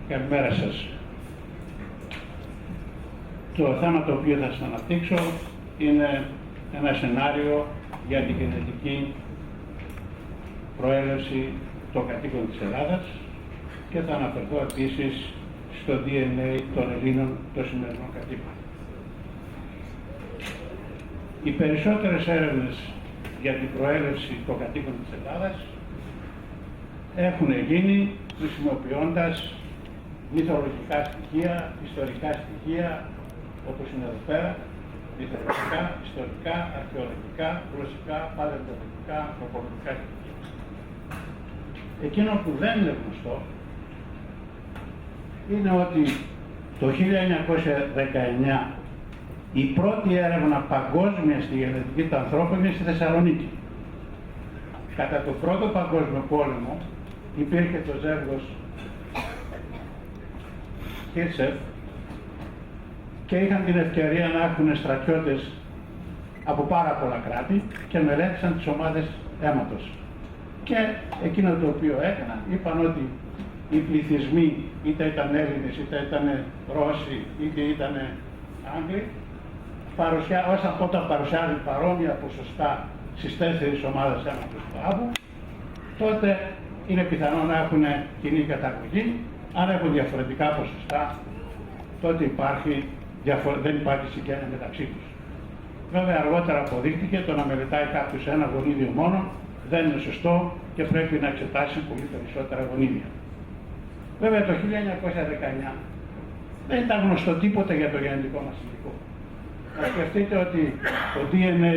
Καλημέρα σας. Το θέμα το οποίο θα σας αναπτύξω είναι ένα σενάριο για την γενετική προέλευση των κατοίκων της Ελλάδας και θα αναφερθώ επίσης στο DNA των Ελλήνων των σημερινών κατοίκων. Οι περισσότερες έρευνες για την προέλευση των κατοίκων της Ελλάδας έχουν γίνει χρησιμοποιώντας μυθολογικά στοιχεία, ιστορικά στοιχεία, όπως είναι εδώ πέρα, μυθολογικά, ιστορικά, αρχαιολογικά, γλωσσικά, παλαιολογικά, ανθρωπολογικά στοιχεία. Εκείνο που δεν είναι γνωστό είναι ότι το 1919 η πρώτη έρευνα παγκόσμια στη γενετική του ανθρώπου είναι στη Θεσσαλονίκη. Κατά το πρώτο παγκόσμιο πόλεμο υπήρχε το ζεύγος Χίρτσεφ και είχαν την ευκαιρία να έχουν στρατιώτες από πάρα πολλά κράτη και μελέτησαν τις ομάδες αίματος. Και εκείνο το οποίο έκαναν, είπαν ότι οι πληθυσμοί, είτε ήταν Έλληνες, είτε ήταν Ρώσοι, είτε ήταν Άγγλοι, όταν παρουσιάζουν παρόμοια ποσοστά στις 4 ομάδες αίματος του Άβου, τότε είναι πιθανό να έχουν κοινή καταγωγή. Αν έχουν διαφορετικά ποσοστά, τότε δεν υπάρχει συγγένεια μεταξύ τους. Βέβαια, αργότερα αποδείχθηκε το να μελετάει κάποιος ένα γονίδιο μόνο δεν είναι σωστό και πρέπει να εξετάσει πολύ περισσότερα γονίδια. Βέβαια, το 1919 δεν ήταν γνωστό τίποτα για το γενετικό μας υλικό. Να σκεφτείτε ότι το DNA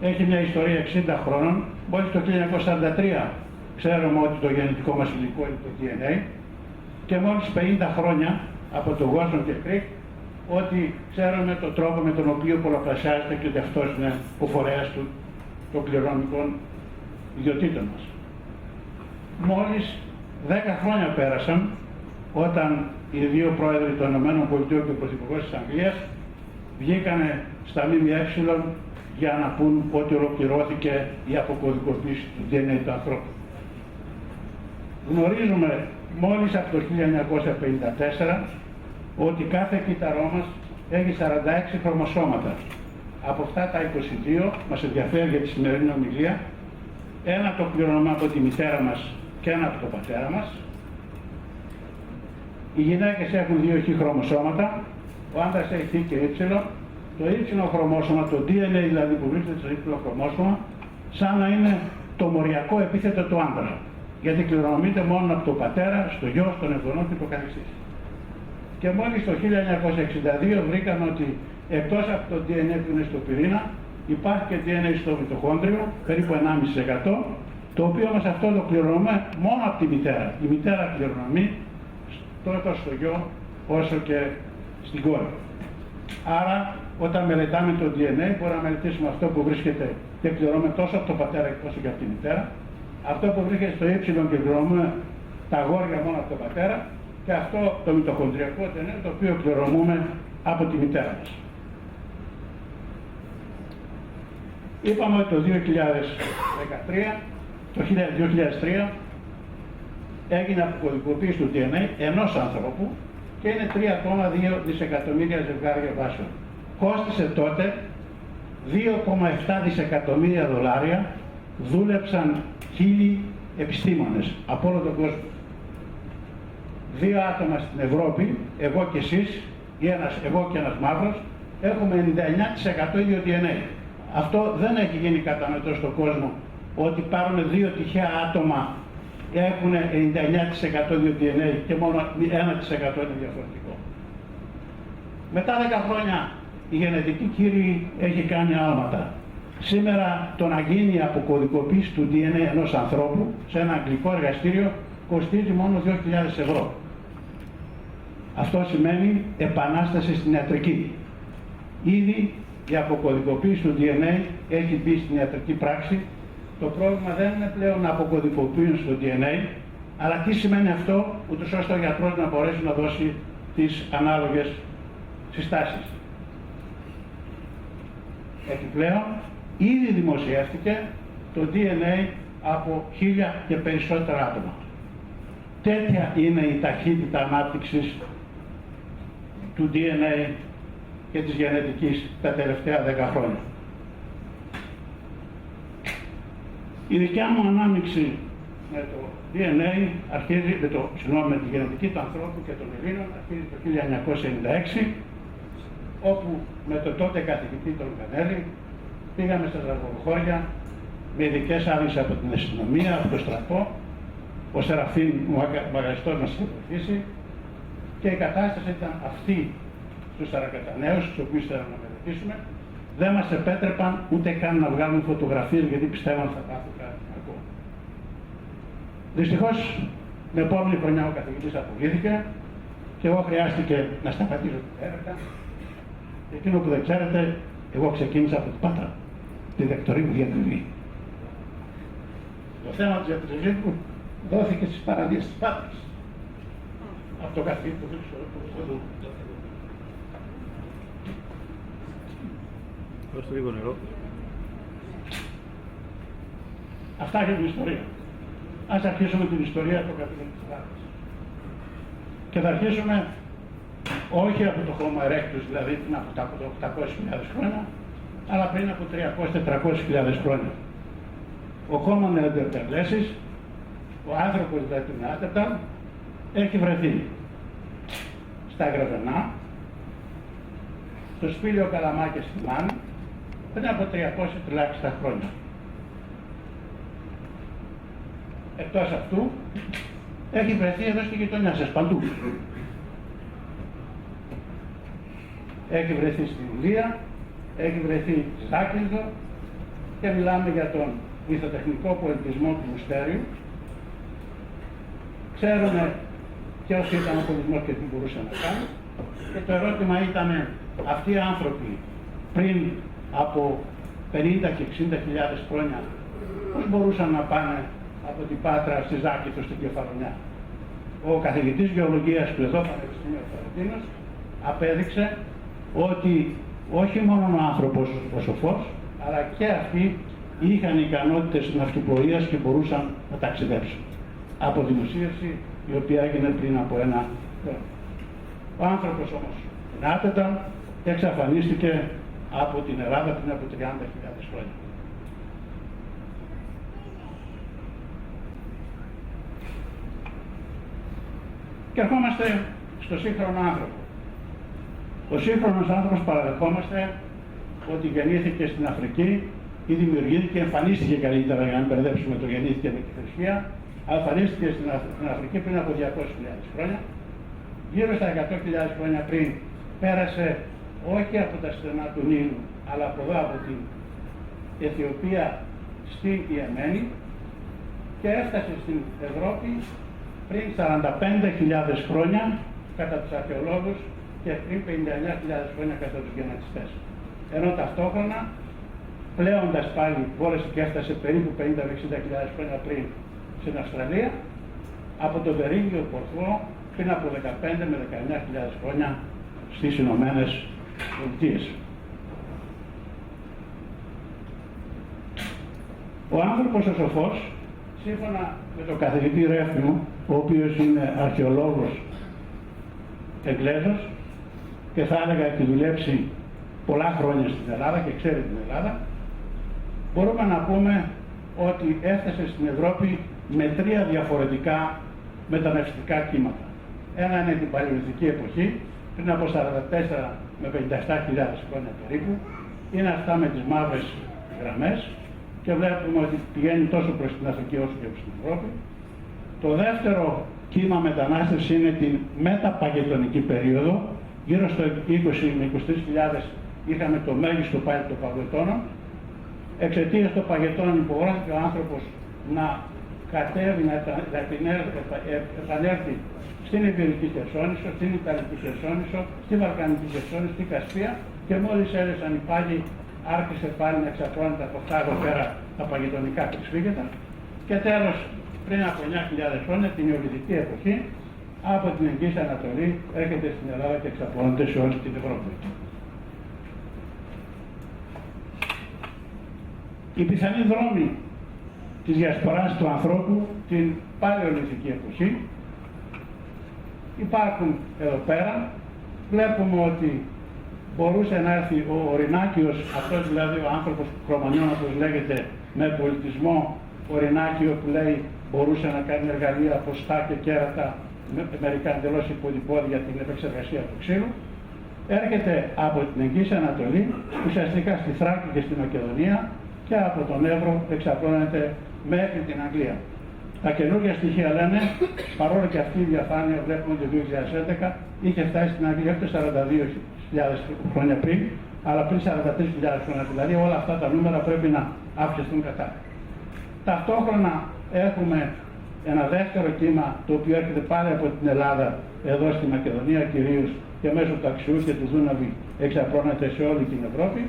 έχει μια ιστορία 60 χρόνων, μόλις το 1943 ξέρουμε ότι το γενετικό μας υλικό είναι το DNA και μόλις 50 χρόνια από το Watson και Crick ότι ξέρουμε τον τρόπο με τον οποίο πολλαπλασιάζεται και ότι αυτός είναι ο φορέας των κληρονομικών ιδιωτήτων μας. Μόλις 10 χρόνια πέρασαν όταν οι δύο πρόεδροι των ΗΠΑ και ο Πρωθυπουργός της Αγγλίας βγήκανε στα ΜΜΕ για να πούν ότι ολοκληρώθηκε η αποκωδικοποίηση του DNA του ανθρώπου. Γνωρίζουμε μόλις από το 1954 ότι κάθε κύτταρό μας έχει 46 χρωμοσώματα. Από αυτά τα 22 μας ενδιαφέρει για τη σημερινή ομιλία, ένα το κληρονομά από τη μητέρα μας και ένα από τον πατέρα μας. Οι γυναίκες έχουν 2 χ χρωμοσώματα, ο άντρας έχει χ και y. Το y χρωμόσωμα, το DNA δηλαδή που βρίσκεται στο y χρωμόσωμα, σαν να είναι το μοριακό επίθετο του άντρα. Γιατί κληρονομείται μόνο από τον πατέρα, στο γιο, στον εγγονό και το καθεξής. Και μόλις το 1962 βρήκαν ότι εκτός από το DNA που είναι στο πυρήνα, υπάρχει και DNA στο μυτοχόντριο, περίπου 1,5%, το οποίο όμως αυτό το κληρονομεί μόνο από τη μητέρα. Η μητέρα κληρονομεί τόσο στο γιο όσο και στην κόρη. Άρα, όταν μελετάμε το DNA, μπορούμε να μελετήσουμε αυτό που βρίσκεται και κληρονομεί τόσο από τον πατέρα όσο και από τη μητέρα, αυτό που βρίσκεται στο Y και κληρονομούμε τα αγόρια μόνο από τον πατέρα, και αυτό το μυτοχονδριακό DNA το οποίο κληρονομούμε από τη μητέρα μας. Είπαμε ότι το 2003 έγινε αποκωδικοποίηση του DNA ενός ανθρώπου και είναι 3,2 δισεκατομμύρια ζευγάρια βάσεων. Κόστισε τότε 2,7 δισεκατομμύρια δολάρια, δούλεψαν 1.000 επιστήμονες από όλο τον κόσμο. 2 άτομα στην Ευρώπη, εγώ και εσείς, ή εγώ και ένας μαύρος, έχουμε 99% ίδιο DNA. Αυτό δεν έχει γίνει κατανοητό στον κόσμο, ότι πάρουν 2 τυχαία άτομα έχουν 99% ίδιο DNA και μόνο 1% είναι διαφορετικό. Μετά 10 χρόνια η γενετική κύριοι έχει κάνει άλματα. Σήμερα το να γίνει η αποκωδικοποίηση του DNA ενός ανθρώπου σε ένα αγγλικό εργαστήριο κοστίζει μόνο 2.000 ευρώ. Αυτό σημαίνει επανάσταση στην ιατρική. Ήδη η αποκωδικοποίηση του DNA έχει μπει στην ιατρική πράξη. Το πρόβλημα δεν είναι πλέον να αποκωδικοποιούν στο DNA, αλλά τι σημαίνει αυτό, ούτως ώστε ο γιατρός να μπορέσει να δώσει τις ανάλογες συστάσεις. Επιπλέον, ήδη δημοσιεύτηκε το DNA από 1.000 και περισσότερα άτομα. τέτοια είναι η ταχύτητα ανάπτυξης του DNA και της γενετικής τα τελευταία 10 χρόνια. Η δικιά μου ανάμειξη με το DNA αρχίζει, με τη γενετική του ανθρώπου και των Ελλήνων αρχίζει το 1996, όπου με τον τότε καθηγητή τον Κανέλη πήγαμε στα Ζαγοροχώρια με ειδικές άδειες από την αστυνομία, από το στρατό. Ο Σεραφείμ, ο μαγαζιστός μας είχε βοηθήσει και η κατάσταση ήταν αυτή στους Σαρακαταναίους, τους οποίους θέλαμε να μελετήσουμε. Δεν μας επέτρεπαν ούτε καν να βγάλουμε φωτογραφίες γιατί πιστεύαν θα πάθουν κάτι κακό. Δυστυχώς, την επόμενη χρονιά ο καθηγητής απολύθηκε και εγώ χρειάστηκε να σταματήσω την έρευνα. Και εκείνο που δεν ξέρετε, εγώ ξεκίνησα από την Πάτρα, τη δεκτορή μου διατριβή. Το θέμα της διατριβής μου δόθηκε στις παραλίες της Πάτρας από τον καθηγητή του Χριστοδούλου. Δώστε λίγο νερό. Αυτά για την ιστορία. Ας αρχίσουμε την ιστορία του καθηγητή της Πάτρας. Και θα αρχίσουμε όχι από το Homo erectus, δηλαδή πριν από 800.000 χρόνια, αλλά πριν από 300-400.000 χρόνια. Ο Homo neanderthalensis, ο άνθρωπος δηλαδή του Νεάντερταλ, έχει βρεθεί στα Γρεβενά, στο Σπήλαιο Καλαμάκια στη Μάνη, πριν από 300 τουλάχιστον χρόνια. Εκτός αυτού, έχει βρεθεί εδώ στη γειτονιά σας παντού. Έχει βρεθεί στην Ινδία, έχει βρεθεί στη Ζάκυνθο και μιλάμε για τον ηθοτεχνικό πολιτισμό του Μουστέριου. Ξέρουμε ποιος ήταν ο πολιτισμός και τι μπορούσε να κάνει. Και το ερώτημα ήταν αυτοί οι άνθρωποι πριν από 50 και 60.000 χρόνια πώς μπορούσαν να πάνε από την Πάτρα στη Ζάκυνθο στην Κεφαλονιά. Ο καθηγητής γεωλογίας του εδώ Πανεπιστήμιου Φερετίνος απέδειξε ότι όχι μόνο ο άνθρωπος ο σοφός, αλλά και αυτοί είχαν ικανότητες ναυτιπλοείας και μπορούσαν να ταξιδέψουν. Από δημοσίευση η οποία έγινε πριν από ένα χρόνο. Ο άνθρωπος όμως Νεάντερταλ εξαφανίστηκε από την Ελλάδα πριν από 30.000 χρόνια. Και ερχόμαστε στο σύγχρονο άνθρωπο. Ο σύγχρονος άνθρωπος παραδεχόμαστε ότι γεννήθηκε στην Αφρική ή δημιουργήθηκε, εμφανίστηκε καλύτερα για να μην μπερδέψουμε το γεννήθηκε με τη θρησκεία, αλλά εμφανίστηκε στην Αφρική πριν από 200.000 χρόνια. Γύρω στα 100.000 χρόνια πριν πέρασε όχι από τα στενά του Νείλου, αλλά από εδώ από την Αιθιοπία στην Ιεμένη και έφτασε στην Ευρώπη πριν 45.000 χρόνια κατά τους αρχαιολόγους και πριν 59.000 χρόνια κατά τους γενετιστές. Ενώ ταυτόχρονα, πλέοντας πάλι, μπόρεσε και έφτασε περίπου 50-60.000 χρόνια πριν στην Αυστραλία, από τον Βερίγιο Πορθό πριν από 15 με 19.000 χρόνια στις Ηνωμένες Πολιτείες. Ο άνθρωπος ο σοφός, σύμφωνα με τον καθηγητή Ρέφνου, ο οποίος είναι αρχαιολόγος Εγγλέζος και θα έλεγα έχει δουλέψει πολλά χρόνια στην Ελλάδα και ξέρει την Ελλάδα, μπορούμε να πούμε ότι έφτασε στην Ευρώπη με 3 διαφορετικά μεταναστευτικά κύματα. Ένα είναι την παλαιολιθική εποχή, πριν από 44 με 57.000 χρόνια περίπου, είναι αυτά με τις μαύρες γραμμές και βλέπουμε ότι πηγαίνει τόσο προς την Αφρική όσο και προς την Ευρώπη. Το δεύτερο κύμα μετανάστευση είναι την μεταπαγετονική περίοδο, γύρω στο 20 με 23.000 είχαμε το μέγιστο πάλι των παγετώνων. Εξαιτίας των παγετώνων υπογράφηκε ο άνθρωπος να κατέβει, να επανέλθει στην Ιβηρική Χερσόνησο, στην Ιταλική Χερσόνησο, στη Βαλκανική Χερσόνησο, στην Κασπία και μόλις έλεσαν οι πάγοι άρχισε πάλι να εξαπλώνεται από αυτά εδώ πέρα τα παγετονικά κρυσφύγετα και τέλος πριν από 9.000 χρόνια την Ιολιθική εποχή από την Εγγύης Ανατολή έρχεται στην Ελλάδα και εξαπλώνεται σε όλη την Ευρώπη. Οι πιθανοί δρόμοι της διασποράς του ανθρώπου την παλαιολιθική εποχή υπάρχουν εδώ πέρα. Βλέπουμε ότι μπορούσε να έρθει ο Ορεινάκιος, αυτός δηλαδή ο άνθρωπος του Κρομανιών, όπως λέγεται, με πολιτισμό Ορεινάκιο, που λέει μπορούσε να κάνει εργαλεία από στά και κέρατα, μερικά εντελώς υποδοιπόδη για την επεξεργασία του ξύλου. Έρχεται από την Εγγύης Ανατολή, ουσιαστικά στη Θράκη και στη Μακεδονία, και από τον Εύρο εξαπλώνεται μέχρι την Αγγλία. Τα καινούργια στοιχεία λένε, παρόλο και αυτή η διαφάνεια βλέπουμε το 2011 είχε φτάσει στην Αγγλία όχι το 42.000 χρόνια πριν, αλλά πριν 43.000 χρόνια. Δηλαδή όλα αυτά τα νούμερα πρέπει να αύξηθούν κατά. Ταυτόχρονα έχουμε ένα δεύτερο κύμα, το οποίο έρχεται πάλι από την Ελλάδα, εδώ στη Μακεδονία κυρίως, και μέσω του Αξιού και του Δούναβη εξαπλώνεται σε όλη την Ευρώπη.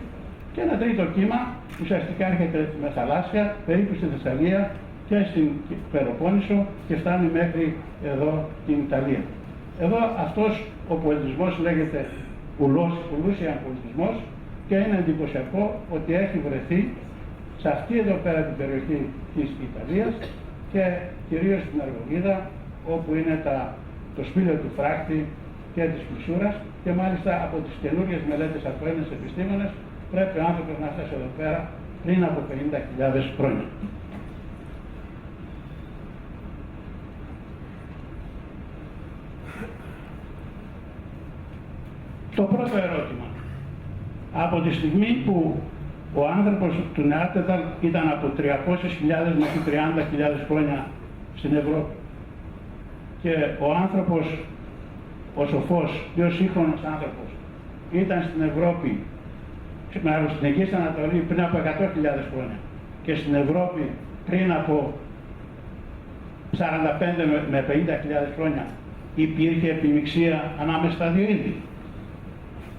Και ένα τρίτο κύμα, ουσιαστικά έρχεται με θαλάσσια, περίπου στη Θεσσαλία και στην Πελοπόννησο και φτάνει μέχρι εδώ την Ιταλία. Εδώ αυτός ο πολιτισμός λέγεται Ουλούσιαν πολιτισμός και είναι εντυπωσιακό ότι έχει βρεθεί σε αυτή εδώ πέρα την περιοχή της Ιταλίας και κυρίως στην Αργολίδα, όπου είναι το σπήλαιο του φράχτη και της Πλησούρας, και μάλιστα από τις καινούριες μελέτες από Έλληνες επιστήμονες πρέπει ο άνθρωπος να φτάσει εδώ πέρα πριν από 50.000 χρόνια. Το πρώτο ερώτημα. Από τη στιγμή που ο άνθρωπος του Νεάντερταλ ήταν από 300.000 μέχρι 30.000 χρόνια στην Ευρώπη και ο άνθρωπος, ο σοφός, πιο σύγχρονος άνθρωπος, ήταν στην Ευρώπη, στην Εγγύη Ανατολή πριν από 100.000 χρόνια και στην Ευρώπη πριν από 45 με 50.000 χρόνια, υπήρχε επιμιξία ανάμεσα στα δύο είδη.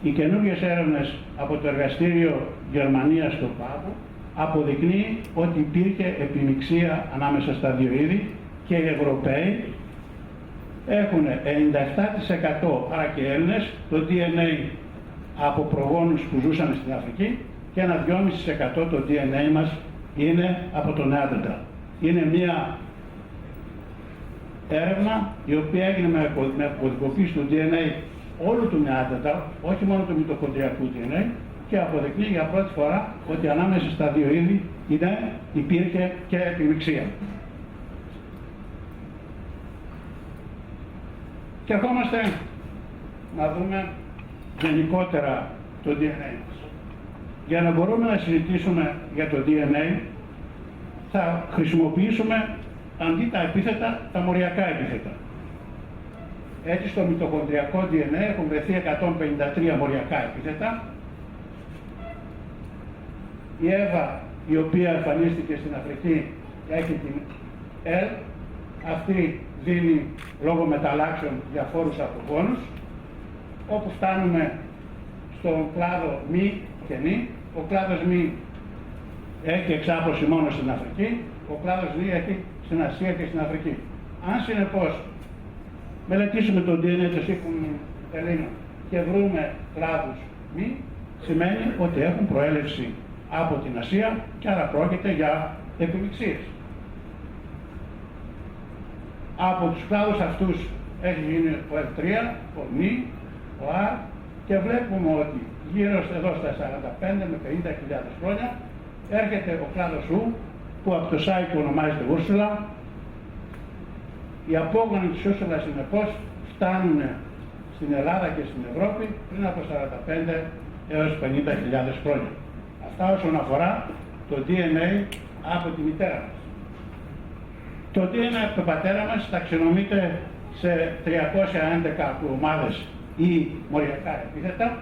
Οι καινούργιες έρευνες από το εργαστήριο Γερμανίας στο Πάγο αποδεικνύει ότι υπήρχε επιμιξία ανάμεσα στα δύο είδη και οι Ευρωπαίοι έχουν 97%, άρα και Έλληνες, το DNA από προγόνους που ζούσαν στην Αφρική και ένα 2,5% το DNA μας είναι από τον Νεάντερταλ. Είναι μια έρευνα η οποία έγινε με αποκωδικοποίηση του DNA όλου του Νεάντερταλ, όχι μόνο του μυτοχονδριακού DNA, και αποδεικνύει για πρώτη φορά ότι ανάμεσα στα δύο είδη υπήρχε και επιμιξία. Και ερχόμαστε να δούμε γενικότερα το DNA μας. Για να μπορούμε να συζητήσουμε για το DNA, θα χρησιμοποιήσουμε αντί τα επίθετα, τα μοριακά επίθετα. Έτσι στο μυτοχονδριακό DNA έχουν βρεθεί 153 μοριακά επίθετα. Η Εύα, η οποία εμφανίστηκε στην Αφρική, έχει την L. Αυτή δίνει λόγω μεταλλάξεων διαφόρους απογόνους. Όπου φτάνουμε στον κλάδο μη και νη, ο κλάδος μη έχει εξάπλωση μόνο στην Αφρική, ο κλάδος νη έχει στην Ασία και στην Αφρική. Αν συνεπώς μελετήσουμε το DNA των σύγχρονων Ελλήνων και βρούμε κλάδους μη, σημαίνει ότι έχουν προέλευση από την Ασία και άρα πρόκειται για επιμιξίες. Από τους κλάδους αυτούς έχει γίνει ο F3, ο νη, ο R, και βλέπουμε ότι γύρω εδώ στα 45 με 50.000 χρόνια έρχεται ο κλάδος U, που από το Σάικο ονομάζεται Ούρσουλα. Οι απόγονοι της Ούρσουλας συνεπώς φτάνουν στην Ελλάδα και στην Ευρώπη πριν από 45 έως 50.000 χρόνια. Αυτά όσον αφορά το DNA από τη μητέρα μας. Το DNA από τον πατέρα μας ταξινομείται σε 311 ομάδες ή μοριακά επίθετα.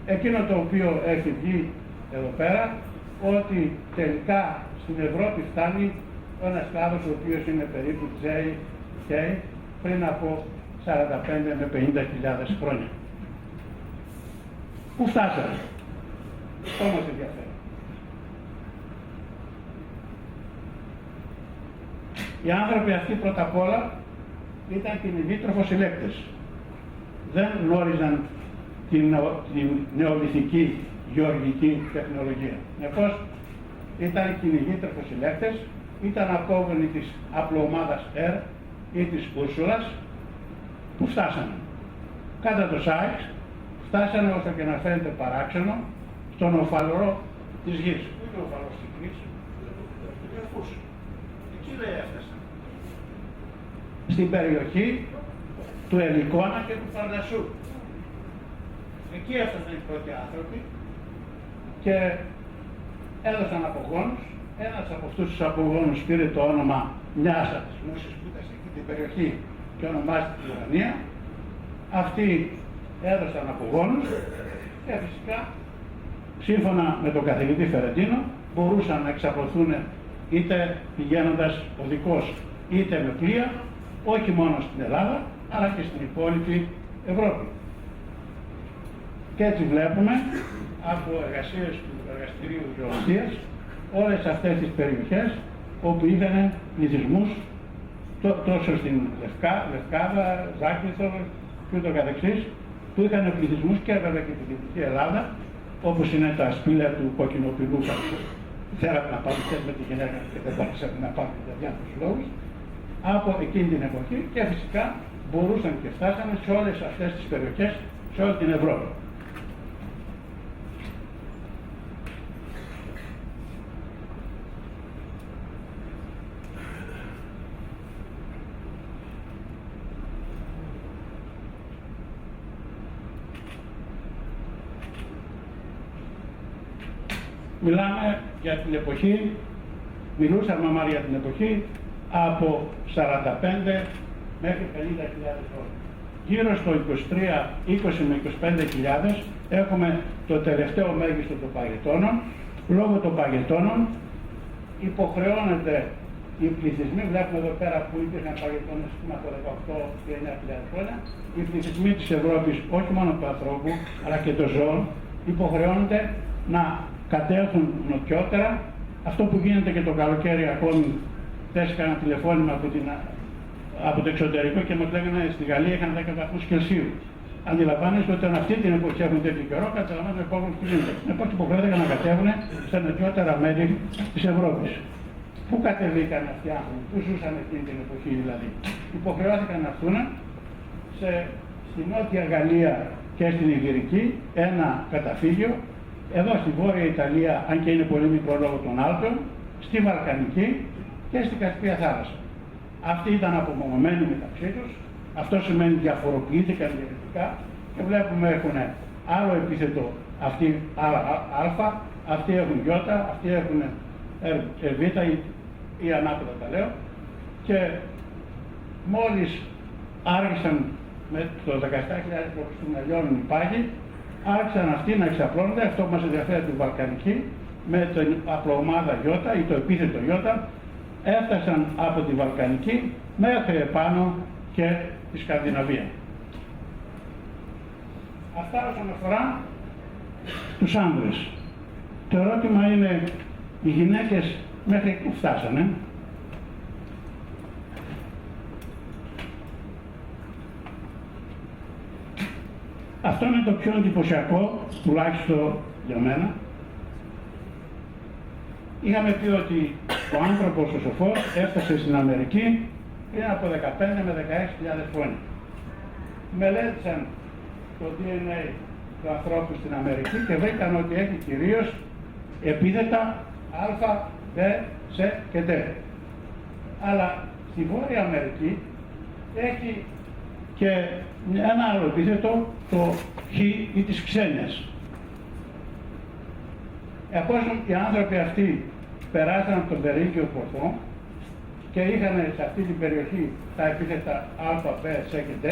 Εκείνο το οποίο έχει βγει εδώ πέρα, ότι τελικά στην Ευρώπη φτάνει ένας κλάδος ο οποίος είναι περίπου J πριν από 45 με 50.000 χρόνια. Πού φτάσαμε? Αυτό μας ενδιαφέρει. Οι άνθρωποι αυτοί πρώτα απ' όλα ήταν κυνηγήτροφος συλλέκτες. Δεν γνώριζαν την νεολιθική γεωργική τεχνολογία. Συνεπώς ήταν κυνηγήτροφος συλλέκτες, ήταν απόγονοι της απλοομάδας R ή της Ούρσουλας που φτάσανε. Κατά το ΣΑΙΚ φτάσανε, όσο και να φαίνεται παράξενο, στον οφαλρό της γης. Πού είναι ο οφαλρός της γης? Στην Καρφούση. Εκεί λέει έφτασαν. Στην περιοχή του Ελικόνα και του Παρνασσού. Εκεί έφτασαν οι πρώτοι άνθρωποι και έδωσαν απογόνους. Ένας από αυτούς τους απογόνους πήρε το όνομα μιας από τις μουσες που ήταν σε αυτή την περιοχή και ονομάστηκε Ουρανία. Αυτοί έδωσαν απογόνους και φυσικά, σύμφωνα με τον καθηγητή Φερεντίνο, μπορούσαν να εξαπλωθούν είτε πηγαίνοντας οδικώς είτε με πλοία, όχι μόνο στην Ελλάδα, αλλά και στην υπόλοιπη Ευρώπη. Και έτσι βλέπουμε από εργασίες του Εργαστηρίου Γεωλογίας όλες αυτές τις περιοχές όπου είχαν πληθυσμούς τόσο στην Λευκάδα, Ζάκυνθο και ούτω καθεξής, που είχαν πληθυσμούς και βέβαια και την Δυτική Ελλάδα, όπως είναι τα σπήλαια του Κοκκινοπηλού, θέλατε να πάμε με τη γυναίκα και δεν μπορούσατε να πάμε για διάφορους λόγους, από εκείνη την εποχή, και φυσικά μπορούσαν και φτάσανε σε όλες αυτές τις περιοχές, σε όλη την Ευρώπη. Μιλούσαμε για την εποχή από 45 μέχρι 50.000 χρόνια. Γύρω στο 20 με 25.000 έχουμε το τελευταίο μέγιστο των παγετώνων. Λόγω των παγετώνων υποχρεώνεται οι πληθυσμοί, βλέπουμε εδώ πέρα που υπήρχαν παγετώνες από 18 και 9.000 χρόνια, οι πληθυσμοί της Ευρώπης, όχι μόνο του ανθρώπου, αλλά και των ζώων, υποχρεώνονται να κατέλθουν νοτιότερα. Αυτό που γίνεται και το καλοκαίρι ακόμη, χθες έκανα τηλεφώνημα από το εξωτερικό και μας λέγανε στη Γαλλία είχαν 10 βαθμούς Κελσίου. Αντιλαμβάνεστε ότι όταν αυτή την εποχή έχουν τέτοιο καιρό, καταλαβαίνουν το επόμενο τι γίνεται. Συνεπώς υποχρεώθηκαν να κατέβουν στα νοτιότερα μέρη της Ευρώπης. Πού κατεβήκαν αυτοί οι άνθρωποι, πού ζούσαν εκείνη την εποχή δηλαδή? Υποχρεώθηκαν να έρθουν στη Νότια Γαλλία και στην Ιγυρική, ένα καταφύγιο. Εδώ στη Βόρεια Ιταλία, αν και είναι πολύ μικρό λόγω των Άλπαιων, στη Βαλκανική και στην Κασπία θάλασσα. Αυτοί ήταν απομονωμένοι μεταξύ τους. Αυτό σημαίνει διαφοροποιήθηκαν γενετικά και βλέπουμε έχουν άλλο επίθετο, αυτοί α, αυτοί έχουν Ι, αυτοί έχουν Β ή ανάποδα τα λέω, και μόλις άρχισαν με το 17.000 π.Χ. να λιώνουν οι πάγοι, άρχισαν αυτοί να εξαπλώνονται. Αυτό που μας ενδιαφέρει την Βαλκανική με την απλοομάδα Ι ή το επίθετο Ι, έφτασαν από τη Βαλκανική μέχρι επάνω και τη Σκανδιναβία. Αυτά όσον αφορά τους άνδρες. Το ερώτημα είναι, οι γυναίκες μέχρι που φτάσανε? Αυτό είναι το πιο εντυπωσιακό, τουλάχιστον για μένα. Είχαμε πει ότι ο άνθρωπος, ο σοφός, έφτασε στην Αμερική πριν από 15 με 16.000 χρόνια. Μελέτησαν το DNA του ανθρώπου στην Αμερική και βρήκαν ότι έχει κυρίως επίθετα Α, Β, Σ και Δ. Αλλά στη Βόρεια Αμερική έχει και ένα άλλο επίθετο, το Χ ή της ξένιας. Εφόσον οι άνθρωποι αυτοί περάσαν από τον Περίγειο Πορθό και είχαν σε αυτή την περιοχή τα επίθετα Α, Β, Σ και Δ,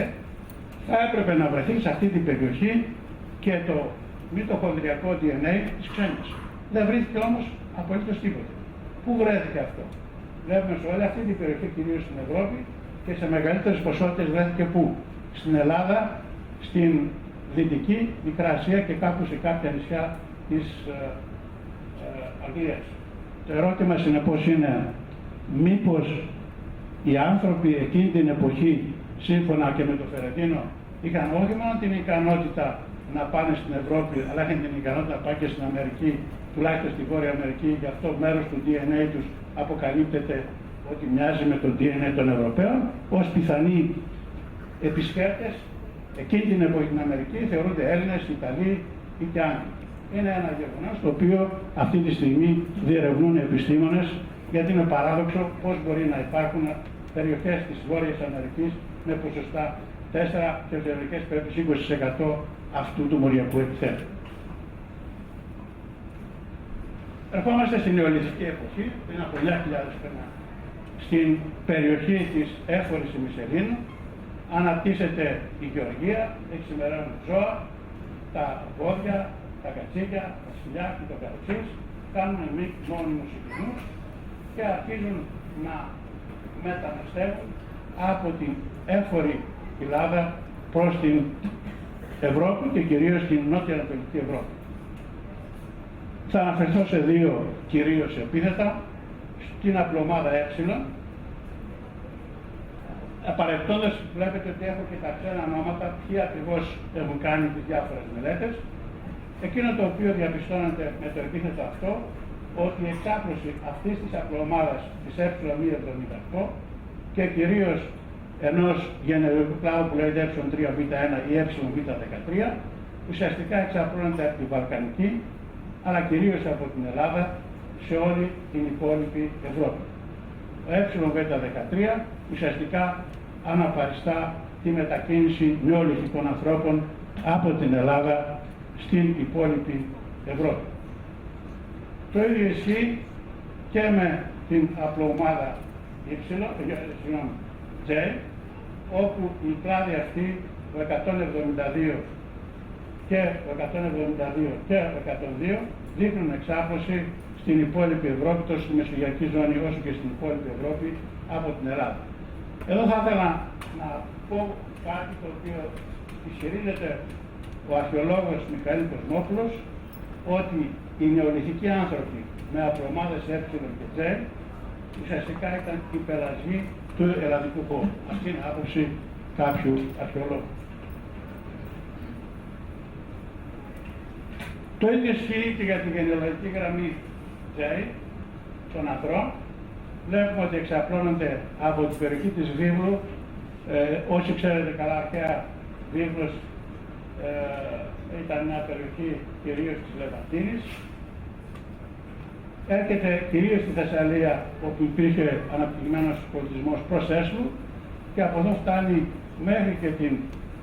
θα έπρεπε να βρεθεί σε αυτή την περιοχή και το μυτοχονδριακό DNA της ξένιας. Δεν βρέθηκε όμως απολύτως τίποτα. Πού βρέθηκε αυτό? Βλέπουμε σε όλη αυτή την περιοχή, κυρίως στην Ευρώπη, και σε μεγαλύτερες ποσότητες βρέθηκε πού? Στην Ελλάδα, στην Δυτική Μικρά Ασία και κάπου σε κάποια νησιά της Αγγλίας. Το ερώτημα συνεπώς είναι, μήπως οι άνθρωποι εκείνη την εποχή, σύμφωνα και με το Φερεντίνο, είχαν όχι μόνο την ικανότητα να πάνε στην Ευρώπη, αλλά είχαν την ικανότητα να πάνε και στην Αμερική, τουλάχιστον στη Βόρεια Αμερική, γι' αυτό μέρος του DNA τους αποκαλύπτεται ότι μοιάζει με το DNA των Ευρωπαίων, ως πιθανή επισκέπτες εκείνη την εποχή στην Αμερική θεωρούνται Έλληνες, Ιταλοί ή και Άγγλοι. Είναι ένα γεγονός το οποίο αυτή τη στιγμή διερευνούν οι επιστήμονες, γιατί είναι παράδοξο πώς μπορεί να υπάρχουν περιοχές της Βόρειας Αμερικής με ποσοστά 4 και σε μερικές περιπτώσεις 20% αυτού του μοριακού επιθέτου. Ερχόμαστε στην νεολιθική εποχή, πριν από 9.000 χρόνια. Στην περιοχή της Έφορης Ημισελήνου αναπτύσσεται η γεωργία, εξημερώνουν ζώα, τα βόδια, τα κατσίκια, τα σκυλιά και το καθεξής, κάνουν μόνιμους οικισμούς και αρχίζουν να μεταναστεύουν από την Έφορη Ελλάδα προς την Ευρώπη και κυρίως την Νότια Ανατολική Ευρώπη. Θα αναφερθώ σε δύο κυρίως επίθετα, στην απλωμάδα ε. Απαραίτητοντας βλέπετε ότι έχω και τα ξένα ονόματα, ποιοι ακριβώς έχουν κάνει τις διάφορες μελέτες. Εκείνο το οποίο διαπιστώνεται με το επίθετο αυτό, ότι η εξάπλωση αυτής της απλωμάδας της ε78 και κυρίως ενός γενερικού κλάδου που λέγεται ε3β1 ή ε13, ουσιαστικά εξαπλώνεται από τη Βαλκανική, αλλά κυρίως από την Ελλάδα σε όλη την υπόλοιπη Ευρώπη. Ο ε13 ουσιαστικά αναπαριστά τη μετακίνηση νεολιθικών ανθρώπων από την Ελλάδα στην υπόλοιπη Ευρώπη. Το ίδιο ισχύει και με την απλωμάδα J, όπου η κλάδη αυτή, ο 172 και ο 172 και ο 102, δείχνουν εξάπλωση στην υπόλοιπη Ευρώπη, τόσο στη Μεσογειακή ζώνη όσο και στην υπόλοιπη Ευρώπη από την Ελλάδα. Εδώ θα ήθελα να πω κάτι το οποίο ισχυρίζεται ο αρχαιολόγος Μιχαήλ Κοσμόπουλος, ότι οι νεολιθικοί άνθρωποι με απλωμάδες ε και J ουσιαστικά ήταν οι πελασγοί του ελλαδικού χώρου. Αυτή είναι η άποψη κάποιου αρχαιολόγου. Το ίδιο ισχύει και για τη γενεολογική γραμμή J των ανδρών. Βλέπουμε ότι εξαπλώνονται από την περιοχή της Βίβλου. Όσοι ξέρετε καλά, αρχαία Βίβλος ήταν μια περιοχή κυρίως της Λεβαντίνης. Έρχεται κυρίως στη Θεσσαλία, όπου υπήρχε αναπτυγμένος πολιτισμός προς Έσλου, και από εδώ φτάνει μέχρι και την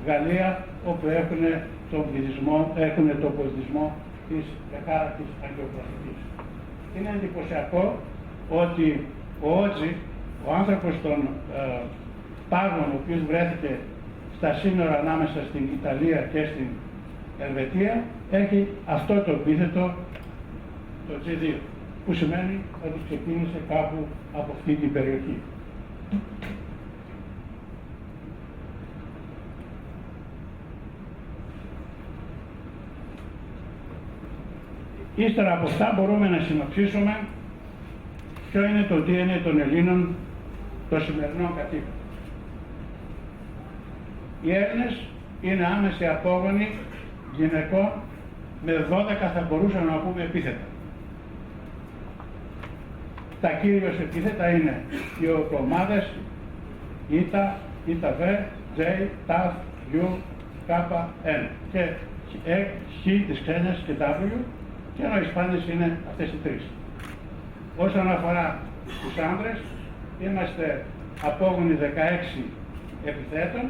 Γαλλία, όπου έχουν τον πολιτισμό της εχάρακτης αγγεωπλαστικής. Είναι εντυπωσιακό ότι ο Ότζη, ο άνθρωπος των πάγων, ο οποίος βρέθηκε στα σύνορα ανάμεσα στην Ιταλία και στην Ελβετία, έχει αυτό το επίθετο, το G2, που σημαίνει ότι ξεκίνησε κάπου από αυτή την περιοχή. Ύστερα από αυτά μπορούμε να συνοψίσουμε ποιο είναι το DNA των Ελλήνων των σημερινών κατοίκων. Οι Έλληνες είναι άμεση απόγονοι γυναικών με 12 θα μπορούσαμε να πούμε επίθετα. Τα κύριος επίθετα είναι οι οπλωμάδες ΙΤΑ, ΙΤΑΒ, J, ΤΑΒ, U, K, N και Χ της ξένες και W, και ενώ οι Ισπάνιες είναι αυτές οι τρεις. Όσον αφορά τους άνδρες, είμαστε απόγονοι 16 επιθέτων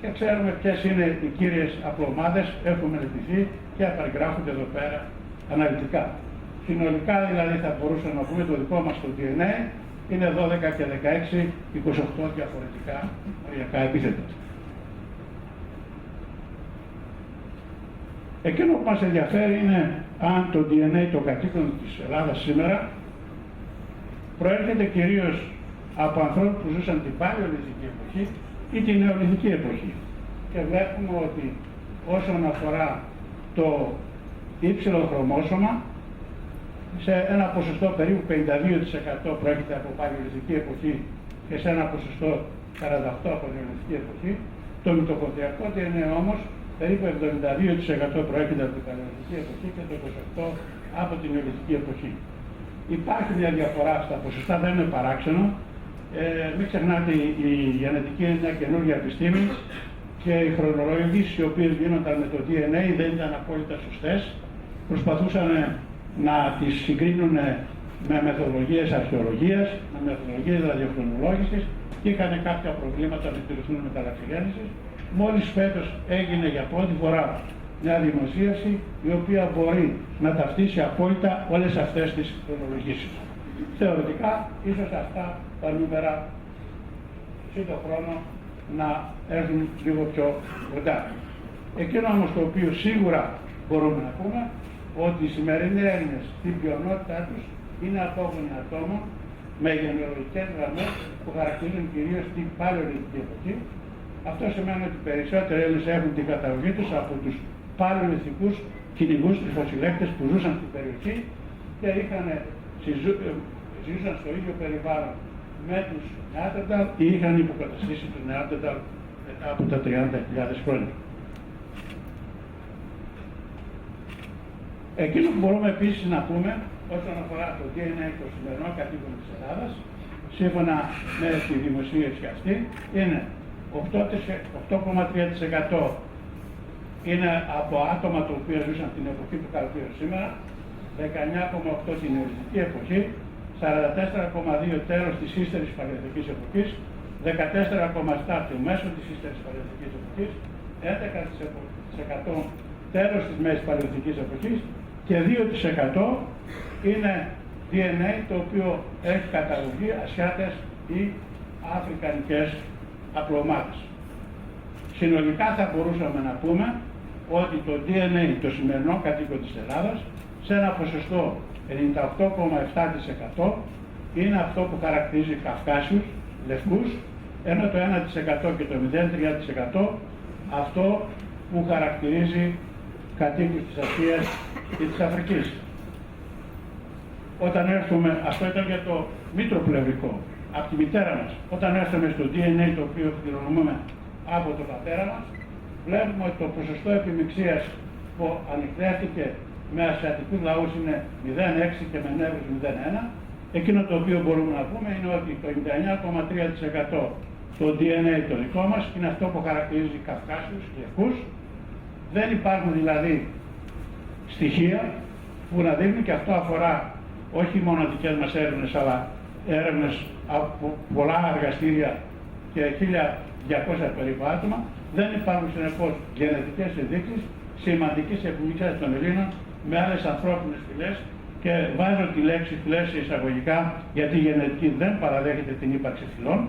και ξέρουμε ποιες είναι οι κύριες απλωμάδες, έχουν μελετηθεί και απαριγράφονται εδώ πέρα αναλυτικά. Συνολικά δηλαδή θα μπορούσαμε να πούμε το δικό μας το DNA είναι 12 και 16, 28 διαφορετικά μοριακά επίθετα. Εκείνο που μας ενδιαφέρει είναι αν το DNA των κατοίκων της Ελλάδας σήμερα προέρχεται κυρίως από ανθρώπους που ζούσαν την παλαιολιθική εποχή ή την νεολιθική εποχή. Και βλέπουμε ότι όσον αφορά το ύψιλο χρωμόσωμα, σε ένα ποσοστό περίπου 52% πρόκειται από παλαιολιθική εποχή και σε ένα ποσοστό 48% από νεολιθική εποχή. Το μυτοκονδριακό DNA όμως περίπου 72% πρόκειται από την παλαιολιθική εποχή και το 28% από την νεολιθική εποχή. Υπάρχει μια διαφορά στα ποσοστά, δεν είναι παράξενο. Μην ξεχνάτε, η γενετική είναι μια καινούργια επιστήμη και οι χρονολογίες οι οποίες γίνονταν με το DNA δεν ήταν απόλυτα σωστές. Προσπαθούσαν να τις συγκρίνουν με μεθοδολογίες αρχαιολογίας, με μεθοδολογίες ραδιοχρονολόγησης και είχαν κάποια προβλήματα με τη ρυθμού μεταλλαξιγέννησης. Μόλις φέτος έγινε για πρώτη φορά μια δημοσίευση η οποία μπορεί να ταυτίσει απόλυτα όλες αυτές τις χρονολογήσεις. Θεωρητικά, ίσως αυτά τα νούμερα σύντο χρόνο να έρθουν λίγο πιο κοντά. Εκείνο όμως το οποίο σίγουρα μπορούμε να πούμε ότι οι σημερινοί Έλληνες στην πλειονότητά τους είναι απόγονοι ατόμων με γενεολογικές γραμμές που χαρακτηρίζουν κυρίως την παλαιολιθική εποχή. Αυτό σημαίνει ότι οι περισσότεροι Έλληνες έχουν την καταγωγή τους από τους παλαιολιθικούς κυνηγούς τριφοσυλλέκτες που ζούσαν στην περιοχή και ζούσαν στο ίδιο περιβάλλον με τους Νεάντερταλ ή είχαν υποκαταστήσει τους Νεάντερταλ μετά από τα 30.000 χρόνια. Εκείνο που μπορούμε επίσης να πούμε όσον αφορά το DNA το σημερινό κατοίκον της Ελλάδας, σύμφωνα με τη δημοσίευση αυτή, είναι 8,3% είναι από άτομα τα οποία ζούσαν την εποχή του Καλκαίου σήμερα, 19,8% την νεολιθική εποχή, 44,2% τέλος της ύστερης παλαιολιθικής εποχής, 14,7% το μέσο της ύστερης παλαιολιθικής εποχής, 11% τέλος της μέσης παλαιολιθικής εποχής και 2% είναι DNA το οποίο έχει καταγωγή Ασιάτες ή Αφρικανικές απλωμάτες. Συνολικά θα μπορούσαμε να πούμε ότι το DNA το σημερινό κατοίκον της Ελλάδας σε ένα ποσοστό 98,7% είναι αυτό που χαρακτηρίζει Καυκάσιους, λευκούς, ενώ το 1% και το 0,3% αυτό που χαρακτηρίζει κατοίκους της Ασίας και της Αφρικής. Όταν έρθουμε, αυτό ήταν για το μήτροπλευρικό, από τη μητέρα μας. Όταν έρθουμε στο DNA το οποίο κληρονομούμε από τον πατέρα μας, βλέπουμε ότι το ποσοστό επιμιξίας που ανοιχνεύτηκε με ασιατικούς λαούς είναι 0,6 και με νεύρους 0,1. Εκείνο το οποίο μπορούμε να πούμε είναι ότι το 99,3% το DNA το δικό μας είναι αυτό που χαρακτηρίζει Καυκάσιους και λευκούς. Δεν υπάρχουν δηλαδή στοιχεία που να δείχνουν, και αυτό αφορά όχι μόνο δικές μας έρευνες, αλλά έρευνες από πολλά εργαστήρια και 1.200 περίπου άτομα, δεν υπάρχουν συνεπώς γενετικές ενδείξεις σημαντικής επιμίξης των Ελλήνων με άλλες ανθρώπινες φυλές, και βάζω τη λέξη φυλές σε εισαγωγικά γιατί η γενετική δεν παραδέχεται την ύπαρξη φυλών.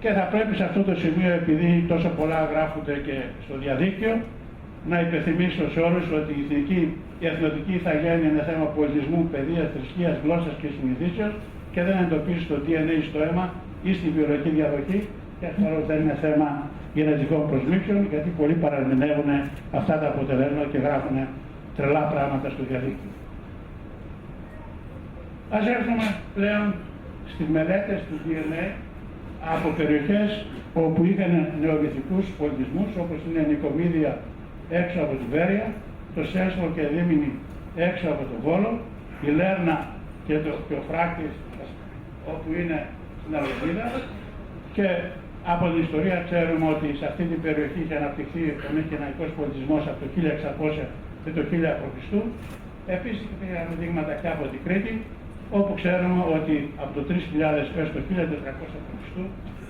Και θα πρέπει σε αυτό το σημείο, επειδή τόσο πολλά γράφονται και στο διαδίκτυο, να υπενθυμίσω σε όλους ότι η εθνοτική ηθαγένεια είναι θέμα πολιτισμού, παιδείας, θρησκείας, γλώσσας και συνειδήσεως και δεν εντοπίζει το DNA στο αίμα ή στη βιολογική διαδοχή, και ασφαλώς δεν είναι θέμα γενετικών προσμίξεων, γιατί πολλοί παραμηνεύουν αυτά τα αποτελέσματα και γράφουν τρελά πράγματα στο διαδίκτυο. Ας έρθουμε πλέον στις μελέτες του DNA από περιοχές όπου είχαν νεολιθικούς πολιτισμούς, όπως είναι η Νικομίδια έξω από τη Βέρεια, το Σέσβο και Δίμηνη έξω από το Βόλο, η Λέρνα και ο Φράκτης όπου είναι στην Αλβανίδα, και από την ιστορία ξέρουμε ότι σε αυτή την περιοχή είχε αναπτυχθεί ο μυκεναϊκός πολιτισμός από το 1600 και το 1000 π.Χ. Επίσης υπήρχαν δείγματα και από την Κρήτη, όπου ξέρουμε ότι από το 3000 έως το 1400 π.Χ.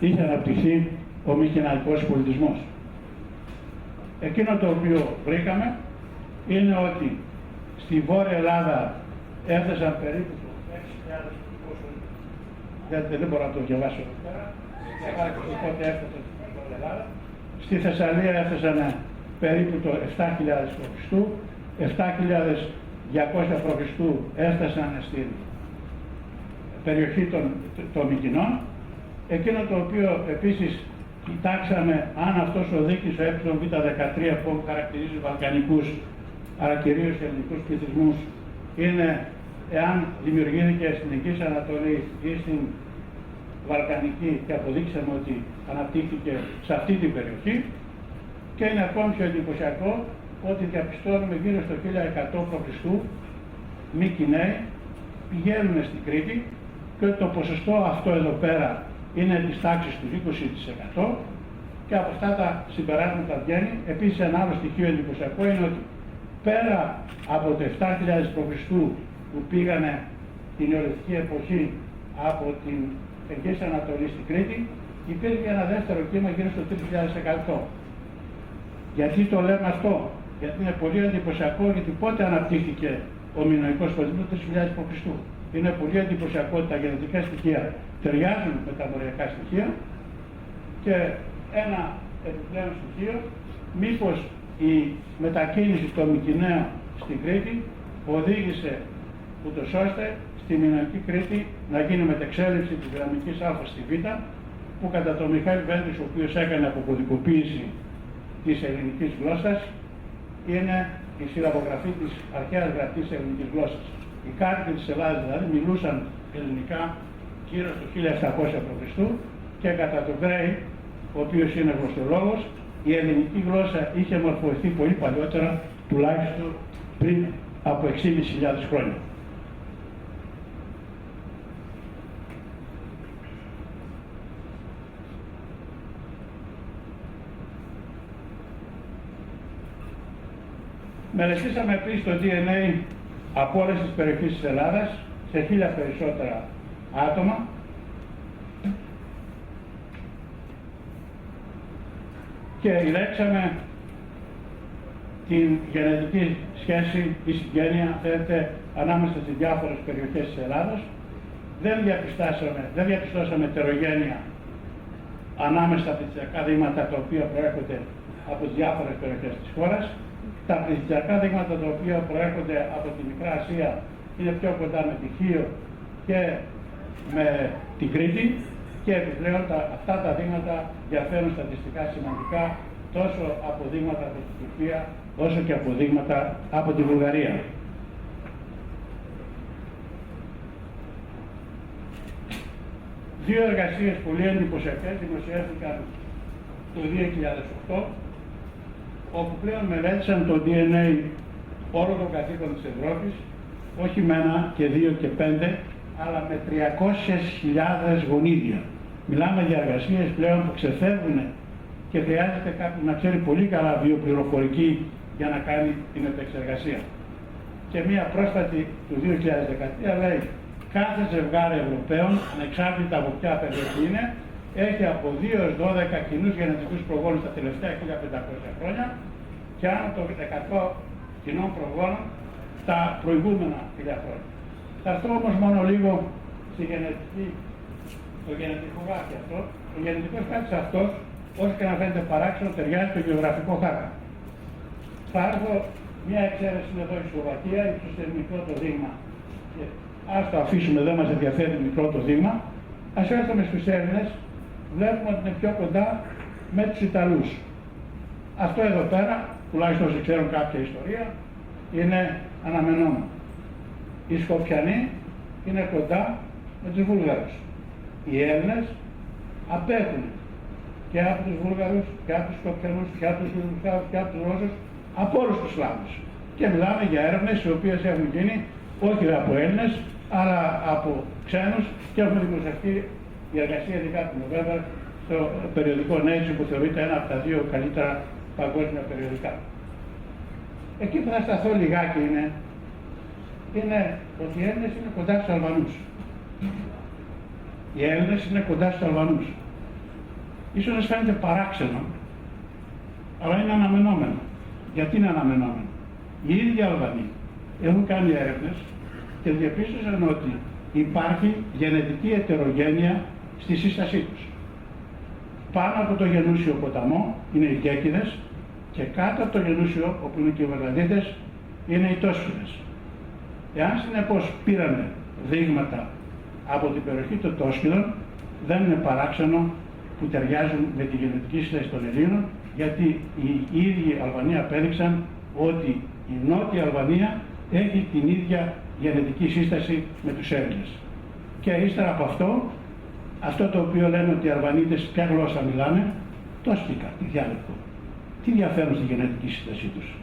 είχε αναπτυχθεί ο μυκεναϊκός πολιτισμός. Εκείνο το οποίο βρήκαμε είναι ότι στη Βόρεια Ελλάδα έφτασαν περίπου το 6.000, δεν μπορώ να το διαβάσω εδώ πέρα, πότε έφτασαν στη Βόρεια Ελλάδα. Στη Θεσσαλία έφτασαν περίπου το 7.000 π.Χ., 7.200 π.Χ. έφτασαν στην περιοχή των Μυκηνών. Εκείνο το οποίο επίσης κοιτάξαμε αν αυτός ο δείκτης, ο εΒ13 που χαρακτηρίζει βαλκανικούς, αλλά κυρίως ελληνικούς πληθυσμούς, είναι εάν δημιουργήθηκε στην Εγγύης Ανατολή ή στην Βαλκανική, και αποδείξαμε ότι αναπτύχθηκε σε αυτή την περιοχή. Και είναι ακόμη πιο εντυπωσιακό ότι διαπιστώνουμε γύρω στο 1100 π.Χ. Μυκηναίοι πηγαίνουν στην Κρήτη, και το ποσοστό αυτό εδώ πέρα είναι της τάξης του 20%, και από αυτά τα συμπεράσματα βγαίνει. Επίσης ένα άλλο στοιχείο εντυπωσιακό είναι ότι πέρα από το 7.000 π.Χ. που πήγανε την νεολιθική εποχή από την Αιγαίας Ανατολή στην Κρήτη, υπήρχε ένα δεύτερο κύμα γύρω στο 3.100. Γιατί το λέμε αυτό? Γιατί είναι πολύ εντυπωσιακό, γιατί πότε αναπτύχθηκε ο μινωικός πολιτισμός? Το 3.000 π.Χ. Είναι πολύ εντυπωσιακό ότι τα γενετικά στοιχεία ταιριάζουν με τα μοριακά στοιχεία. Και ένα επιπλέον στοιχείο, μήπως η μετακίνηση των Μικηναίων στην Κρήτη οδήγησε ούτως ώστε στη μινωική Κρήτη να γίνει μετεξέλιξη της γραμμικής Α στη Β, που κατά τον Μιχαήλ Βέντης, ο οποίος έκανε αποκωδικοποίηση της ελληνικής γλώσσας, είναι η συλλαβογραφή της αρχαίας γραφής ελληνικής γλώσσας. Οι κάτοικοι της Ελλάδας δηλαδή μιλούσαν ελληνικά γύρω στο 1700 π.Χ. και κατά τον Γκρέι, ο οποίος είναι γλωσσολόγος, η ελληνική γλώσσα είχε μορφωθεί πολύ παλιότερα, τουλάχιστον πριν από 6.500 χρόνια. Μελετήσαμε επίσης το DNA από όλες τις περιοχές της Ελλάδας σε 1.000 περισσότερα άτομα και ηλέξαμε την γενετική σχέση ή συγγένεια, θέλετε, ανάμεσα στις διάφορες περιοχές της Ελλάδος. Δεν διαπιστώσαμε ετερογένεια ανάμεσα στα πληθυσμιακά δείγματα τα οποία προέρχονται από τις διάφορες περιοχές της χώρας. Τα πληθυσμιακά δείγματα τα οποία προέρχονται από τη Μικρά Ασία είναι πιο κοντά με τη Χίο και με την Κρήτη, και επιπλέον αυτά τα δείγματα διαφέρουν στατιστικά σημαντικά τόσο από δείγματα από την Τουρκία όσο και από δείγματα από τη Βουλγαρία. Δύο εργασίες πολύ εντυπωσιακές δημοσιεύτηκαν το 2008, όπου πλέον μελέτησαν το DNA όλο των κατοίκων της Ευρώπης, όχι με 1 και 2 και 5, αλλά με 300.000 γονίδια. Μιλάμε για εργασίες πλέον που ξεφεύγουν και χρειάζεται κάποιος να ξέρει πολύ καλά βιοπληροφορική για να κάνει την επεξεργασία. Και μία πρόσφατη του 2013 λέει: κάθε ζευγάρι Ευρωπαίων, ανεξάρτητα από ποια περιοχή είναι, έχει από 2 έως 12 κοινούς γενετικούς προγόνους τα τελευταία 1500 χρόνια και άνω των 100 κοινών προγόνων τα προηγούμενα 1000 χρόνια. Θα έρθω όμως μόνο λίγο στη γενετική, το γενετικό χάρτη αυτό. Ο γενετικός χάρτης αυτός, όσο και να φαίνεται παράξενο, ταιριάζει στο γεωγραφικό χάρτη. Θα έρθω, μια εξαίρεση είναι εδώ η Σλοβακία, ίσως είναι μικρό το δείγμα. Ας το αφήσουμε, δεν μας ενδιαφέρει μικρό το δείγμα. Ας έρθουμε στους Έλληνες, βλέπουμε ότι είναι πιο κοντά με τους Ιταλούς. Αυτό εδώ πέρα, τουλάχιστον όσοι ξέρουν κάποια ιστορία, είναι αναμενόμενο. Οι Σκοπιανοί είναι κοντά με τους Βούλγαρους. Οι Έλληνες απέχουν και από τους Βούλγαρους και από τους Σκοπιανούς και από τους Ιουγκοσλάβους και από τους Ρώσους, από όλους τους Σλάβους. Και μιλάμε για έρευνες οι οποίες έχουν γίνει όχι από Έλληνες, αλλά από ξένους, και έχουμε δημοσιευτεί η εργασία ειδικά του Νοβέμβρη στο περιοδικό Nature, που θεωρείται ένα από τα 2 καλύτερα παγκόσμια περιοδικά. Εκεί που θα σταθώ λιγάκι είναι ότι οι Έλληνες είναι κοντά στους Αλβανούς. Οι Έλληνες είναι κοντά στους Αλβανούς. Ίσως σας φαίνεται παράξενο, αλλά είναι αναμενόμενο. Γιατί είναι αναμενόμενο? Οι ίδιοι Αλβανοί έχουν κάνει έρευνες και διαπίστωσαν ότι υπάρχει γενετική ετερογένεια στη σύστασή τους. Πάνω από το γενούσιο ποταμό είναι οι Κέκκιδες και κάτω από το γενούσιο, όπου είναι και οι Βαγδατίδες, είναι οι Τόσφινες. Εάν συνεπώς πήρανε δείγματα από την περιοχή των Τόσφινων, δεν είναι παράξενο που ταιριάζουν με τη γενετική σύσταση των Ελλήνων, γιατί οι ίδιοι Αλβανοί απέδειξαν ότι η Νότια Αλβανία έχει την ίδια γενετική σύσταση με τους Έλληνες. Και ύστερα από αυτό το οποίο λένε ότι οι Αλβανίτες ποια γλώσσα μιλάνε, τόσφικα, τι διάλεκτο. Τι διαφέρουν στη γενετική σύστασή τους?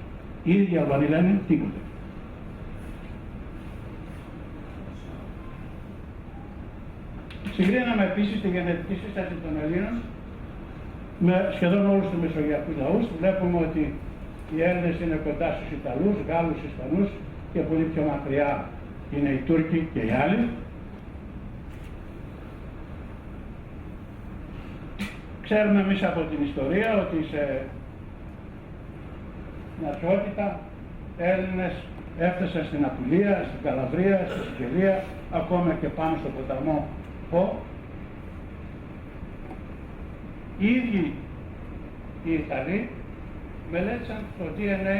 Οι ίδιοι Αλβανοί λένε τίποτε. Συγκρίναμε επίσης τη γενετική σύσταση των Ελλήνων με σχεδόν όλους τους μεσογειακούς λαούς. Βλέπουμε ότι οι Έλληνες είναι κοντά στους Ιταλούς, Γάλλους, Ισπανούς και πολύ πιο μακριά είναι οι Τούρκοι και οι άλλοι. Ξέρουμε εμείς από την ιστορία ότι σε αρχαιότητα Έλληνες έφτασαν στην Απουλία, στην Καλαβρία, στη Σικελία, ακόμα και πάνω στο ποταμό Πο. Οι ίδιοι οι Ιταλοί μελέτησαν το DNA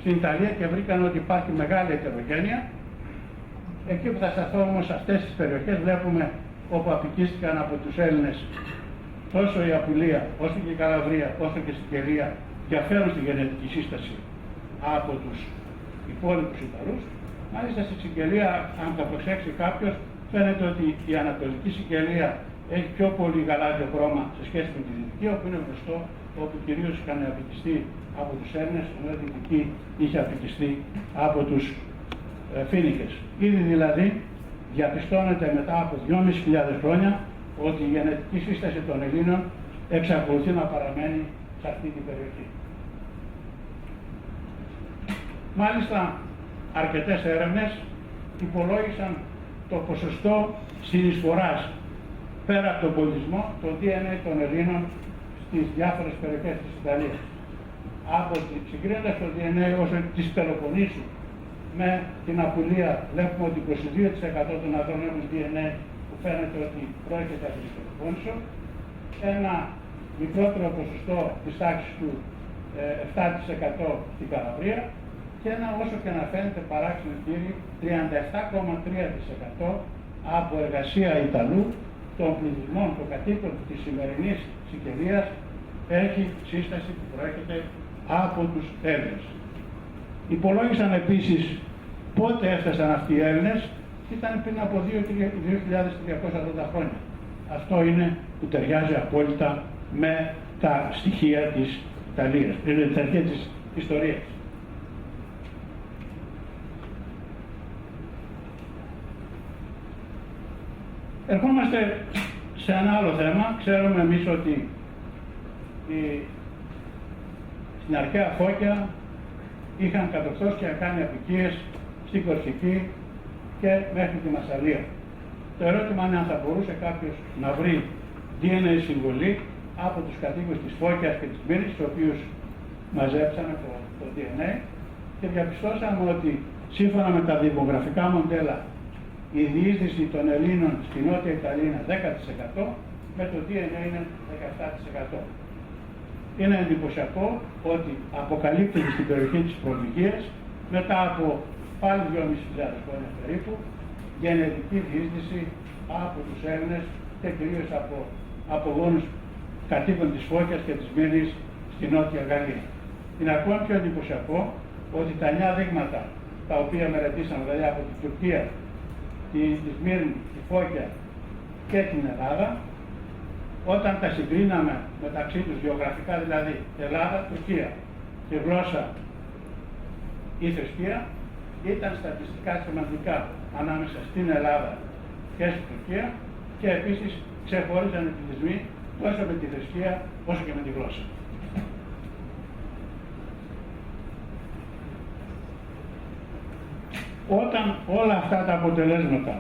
στην Ιταλία και βρήκαν ότι υπάρχει μεγάλη ετερογένεια. Εκεί που θα σταθώ όμως σε αυτές τις περιοχές βλέπουμε όπου απικίστηκαν από τους Έλληνες τόσο η Απουλία, όσο και η Καλαβρία, όσο και η Σικελία διαφέρουν στη γενετική σύσταση από τους υπόλοιπους Ιταλούς. Μάλιστα στη Σικελία, αν το προσέξει κάποιος, φαίνεται ότι η Ανατολική Σικελία έχει πιο πολύ γαλάζιο χρώμα σε σχέση με τη Δυτική, όπου είναι γνωστό, όπου κυρίως είχαν απικιστεί από τους Έλληνες, ενώ η Δυτική είχε απικιστεί από τους Φοίνικες. Ήδη δηλαδή διαπιστώνεται μετά από 2.500 χρόνια ότι η γενετική σύσταση των Ελλήνων εξακολουθεί να παραμένει σε αυτή την περιοχή. Μάλιστα, αρκετές έρευνες υπολόγισαν το ποσοστό συνεισφοράς πέρα από τον πολιτισμό, το DNA των Ελλήνων στις διάφορες περιοχές της Ιταλίας. Συγκρίνοντας το DNA όσο της Πελοποννήσου με την Απουλία, βλέπουμε ότι 22% των ανδρών έχουν DNA που φαίνεται ότι προέρχεται από την Πελοπόννησο, ένα μικρότερο ποσοστό της τάξης του 7% στην Καλαβρία και ένα, όσο και να φαίνεται παράξενο κύριε, 37,3% από εργασία Ιταλού των πληθυσμών, των κατοίκων της σημερινής Σικελίας έχει σύσταση που προέρχεται από τους Έλληνες. Υπολόγισαν επίσης πότε έφτασαν αυτοί οι Έλληνες, ήταν πριν από 2.380 χρόνια. Αυτό είναι που ταιριάζει απόλυτα με τα στοιχεία της Ιταλίας, τα στοιχεία της ιστορίας. Ερχόμαστε σε ένα άλλο θέμα. Ξέρουμε εμείς ότι στην αρχαία Φώκια είχαν κατορθώσει και κάνει αποικίες στην Κορσική και μέχρι τη Μασσαλία. Το ερώτημα είναι αν θα μπορούσε κάποιος να βρει DNA συμβολή από τους κατοίκους της Φώκιας και της Μύρνης, τους οποίους μαζέψαμε το DNA και διαπιστώσαμε ότι σύμφωνα με τα δημογραφικά μοντέλα η διείσδυση των Ελλήνων στη Νότια Ιταλία είναι 10%, με το DNA είναι 17%. Είναι εντυπωσιακό ότι αποκαλύπτεται στην περιοχή της Προβυγίας μετά από πάλι 2.500 χρόνια περίπου γενετική διείσδυση από τους Έλληνες και κυρίως από απογόνους κατοίκων της Φώκιας και της Μύρνης στη Νότια Γαλλία. Είναι ακόμα πιο εντυπωσιακό ότι τα 9 δείγματα τα οποία μελετήσαμε, δηλαδή από την Τουρκία, τη Σμύρνη, τη Φώκια και την Ελλάδα, όταν τα συγκρίναμε μεταξύ τους γεωγραφικά, δηλαδή Ελλάδα, Τουρκία και γλώσσα ή θρησκεία, ήταν στατιστικά σημαντικά ανάμεσα στην Ελλάδα και στην Τουρκία και επίσης ξεχώριζαν οι πληθυσμοί τόσο με τη θρησκεία όσο και με τη γλώσσα. Όταν όλα αυτά τα αποτελέσματα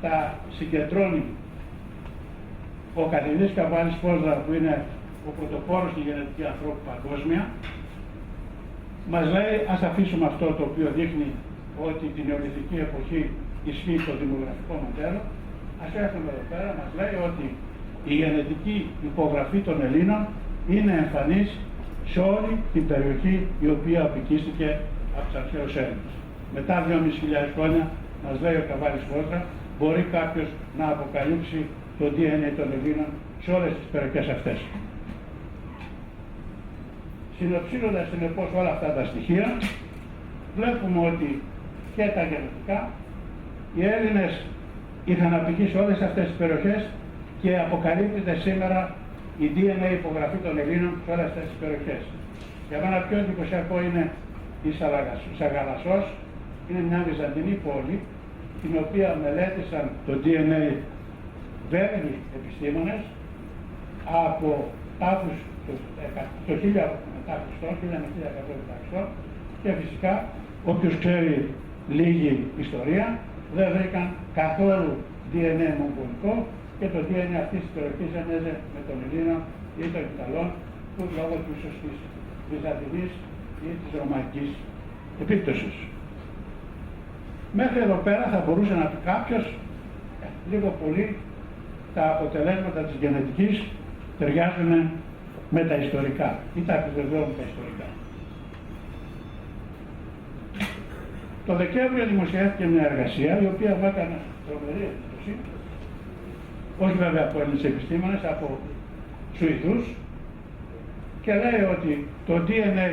τα συγκεντρώνει ο καθηγητής Καβάλης Φόσδρα, που είναι ο πρωτοπόρος στη γενετική ανθρώπου παγκόσμια, μας λέει, ας αφήσουμε αυτό το οποίο δείχνει ότι την νεολιθική εποχή ισχύει στο δημογραφικό μοντέλο, ας έρθουμε εδώ πέρα, μας λέει ότι η γενετική υπογραφή των Ελλήνων είναι εμφανής σε όλη την περιοχή η οποία απικίστηκε από τους αρχαίους Έλληνες. Μετά 2.500 χρόνια, μας λέει ο Καβάλης Φόσδρα, μπορεί κάποιος να αποκαλύψει το DNA των Ελλήνων σε όλες τις περιοχές αυτές. Συνοψίζοντας συνεπώς όλα αυτά τα στοιχεία, βλέπουμε ότι και τα γενετικά, οι Έλληνες είχαν απικήσει σε όλες αυτές τις περιοχές και αποκαλύπτεται σήμερα η DNA υπογραφή των Ελλήνων σε όλες αυτές τις περιοχές. Για μένα πιο εντυπωσιακό είναι η Σαγαλασσός, είναι μια βυζαντινή πόλη, την οποία μελέτησαν το DNA Βέλγοι επιστήμονες από τάφους το 1000 μετά Χριστό, 1100 και φυσικά όποιος ξέρει λίγη ιστορία δεν βρήκαν καθόλου DNA μογγολικό και το DNA αυτής της περιοχής έμοιαζε με τον Ελλήνο ή των Ιταλών που λόγω του ίσως της Βυζαντινής ή της Ρωμαϊκής επίπτωσης. Μέχρι εδώ πέρα θα μπορούσε να πει κάποιος λίγο πολύ τα αποτελέσματα της γενετικής ταιριάζουν με τα ιστορικά ή τα επιβεβαιώνουν τα ιστορικά. Το Δεκέμβριο δημοσιεύτηκε μια εργασία η οποία μου έκανε τρομερή εντύπωση, όχι βέβαια από Έλληνες επιστήμονες, από Σουηδούς, και λέει ότι το DNA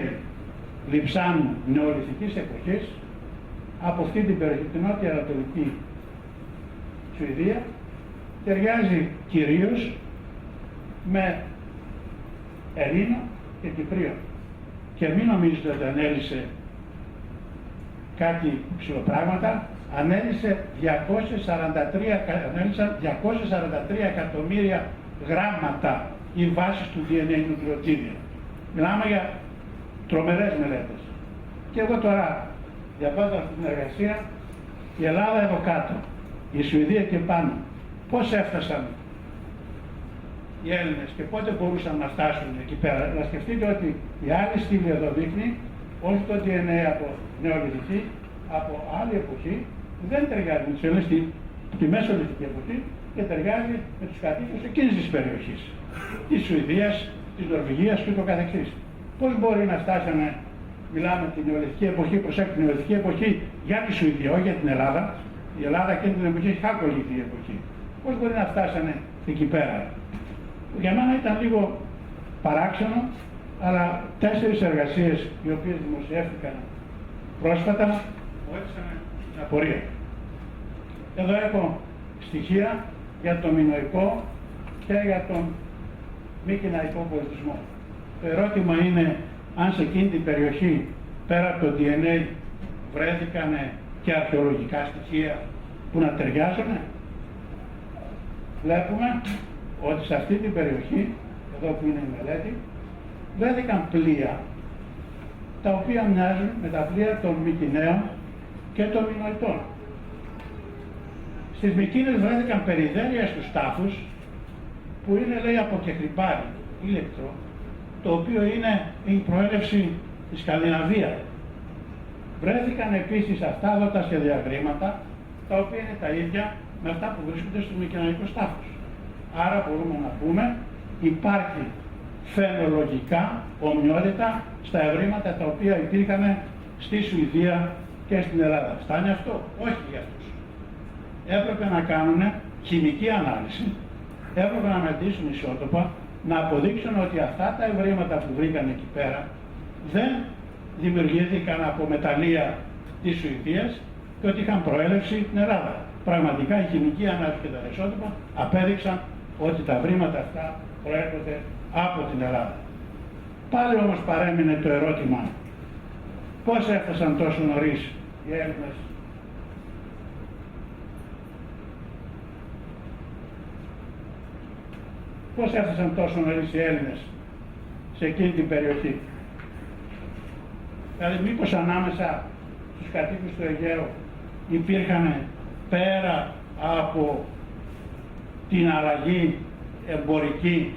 λειψάνου νεολιθικής εποχής από αυτή την περιοχή, την νότια ανατολική Σουηδία, ταιριάζει κυρίως με Ελλήνο και Κυπρίο. Και μην νομίζετε ότι ανέλησε κάτι ψηλοπράγματα, ανέλησαν 243 εκατομμύρια γράμματα οι βάσεις του DNA νουκλεοτίδια. Μιλάμε για τρομερές μελέτες. Και εγώ τώρα, διαβάζω αυτή την εργασία, η Ελλάδα εδώ κάτω, η Σουηδία και πάνω, πώς έφτασαν οι Έλληνες και πότε μπορούσαν να φτάσουν εκεί πέρα. Να σκεφτείτε ότι η άλλη στήλη εδώ δείχνει όχι το DNA από νεολιθική, από άλλη εποχή, δεν ταιριάζει με τους Έλληνες τη μεσολιθική εποχή και ταιριάζει με τους κατοίκους εκείνης της περιοχής, της Σουηδίας, της Νορβηγίας και ούτω καθεξής. Πώς μπορεί να φτάσανε, μιλάμε την νεολιθική εποχή, προσέξτε την νεολιθική εποχή για τη Σουηδία, όχι για την Ελλάδα. Η Ελλάδα εκείνη την εποχή έχει χάκολιθη εποχή. Πώς μπορεί να φτάσανε εκεί πέρα. Για μένα ήταν λίγο παράξενο, αλλά 4 εργασίες οι οποίες δημοσιεύτηκαν πρόσφατα μου έδωσαν την απορία. Εδώ έχω στοιχεία για το μινωικό και για τον μη κοιναϊκό πολιτισμό. Το ερώτημα είναι αν σε εκείνη την περιοχή πέρα από το DNA βρέθηκαν και αρχαιολογικά στοιχεία που να ταιριάζουν. Βλέπουμε ότι σε αυτή την περιοχή, εδώ που είναι η μελέτη, βρέθηκαν πλοία τα οποία μοιάζουν με τα πλοία των Μικηναίων και των Μινωητών. Στις Μικίνες βρέθηκαν περιδέρια στους τάφους που είναι, λέει, από κεχριμπάρι, ηλεκτρό, το οποίο είναι η προέλευση της Σκανδιναβίας. Βρέθηκαν επίσης αυτάδοτα σχεδιαγρήματα, τα οποία είναι τα ίδια με αυτά που βρίσκονται στους Μικηναϊκούς τάφους. Άρα μπορούμε να πούμε υπάρχει φαινολογικά ομοιότητα στα ευρήματα τα οποία υπήρχαν στη Σουηδία και στην Ελλάδα. Φτάνει αυτό? Όχι για αυτούς. Έπρεπε να κάνουν χημική ανάλυση, έπρεπε να μετρήσουν ισότοπα, να αποδείξουν ότι αυτά τα ευρήματα που βρήκαν εκεί πέρα δεν δημιουργήθηκαν από μεταλλεία της Σουηδίας και ότι είχαν προέλευση στην Ελλάδα. Πραγματικά η χημική ανάλυση και τα ισότοπα απέδειξαν ότι τα βρήματα αυτά προέρχονται από την Ελλάδα. Πάλι όμως παρέμεινε το ερώτημα πώς έφτασαν τόσο νωρίς οι Έλληνες πώς έφτασαν τόσο νωρίς οι Έλληνες σε εκείνη την περιοχή. Δηλαδή μήπως ανάμεσα στους κατοίκους του Αιγαίου υπήρχαν πέρα από την αλλαγή εμπορική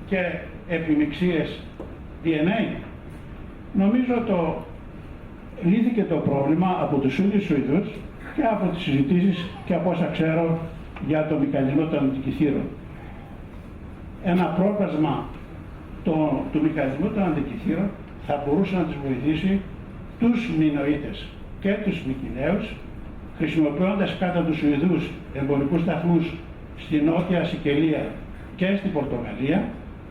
και επιμιξίες DNA. Νομίζω λύθηκε το πρόβλημα από τους ίδιους Σουηδούς και από τις συζητήσεις και από όσα ξέρω για το μηχανισμό των αντικειθήρων. Ένα πρόπλασμα του μηχανισμού των αντικειθήρων θα μπορούσε να τους βοηθήσει τους Μινωίτες και τους Μικηναίους, χρησιμοποιώντας κατά τους Σουηδούς εμπορικούς σταθμούς στη Νότια Σικελία και στην Πορτογαλία,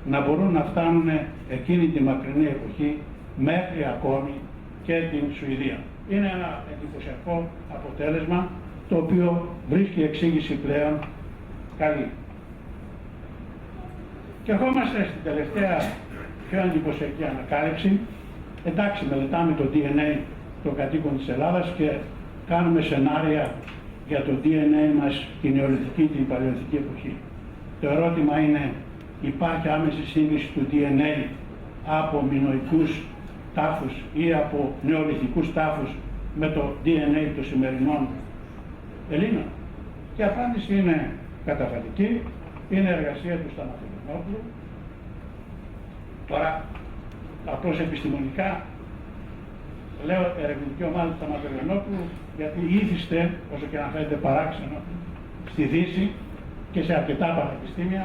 να μπορούν να φτάνουν εκείνη τη μακρινή εποχή μέχρι ακόμη και την Σουηδία. Είναι ένα εντυπωσιακό αποτέλεσμα το οποίο βρίσκει εξήγηση πλέον καλή. Και ερχόμαστε στην τελευταία πιο εντυπωσιακή ανακάλυψη. Εντάξει, μελετάμε το DNA των κατοίκων της Ελλάδας και κάνουμε σενάρια για το DNA μας την νεολιθική, την παλαιολιθική εποχή. Το ερώτημα είναι υπάρχει άμεση σύνδεση του DNA από μινωικούς τάφους ή από νεολιθικούς τάφους με το DNA των σημερινών Ελλήνων? Και η απάντηση είναι καταφατική, είναι εργασία του Σταματογιαννόπουλου. Τώρα, απλώς επιστημονικά, λέω ερευνητική ομάδα του Σταματογιαννόπουλου, γιατί ήθιστε, όσο και να φαίνεται παράξενο, στη Δύση και σε αρκετά πανεπιστήμια,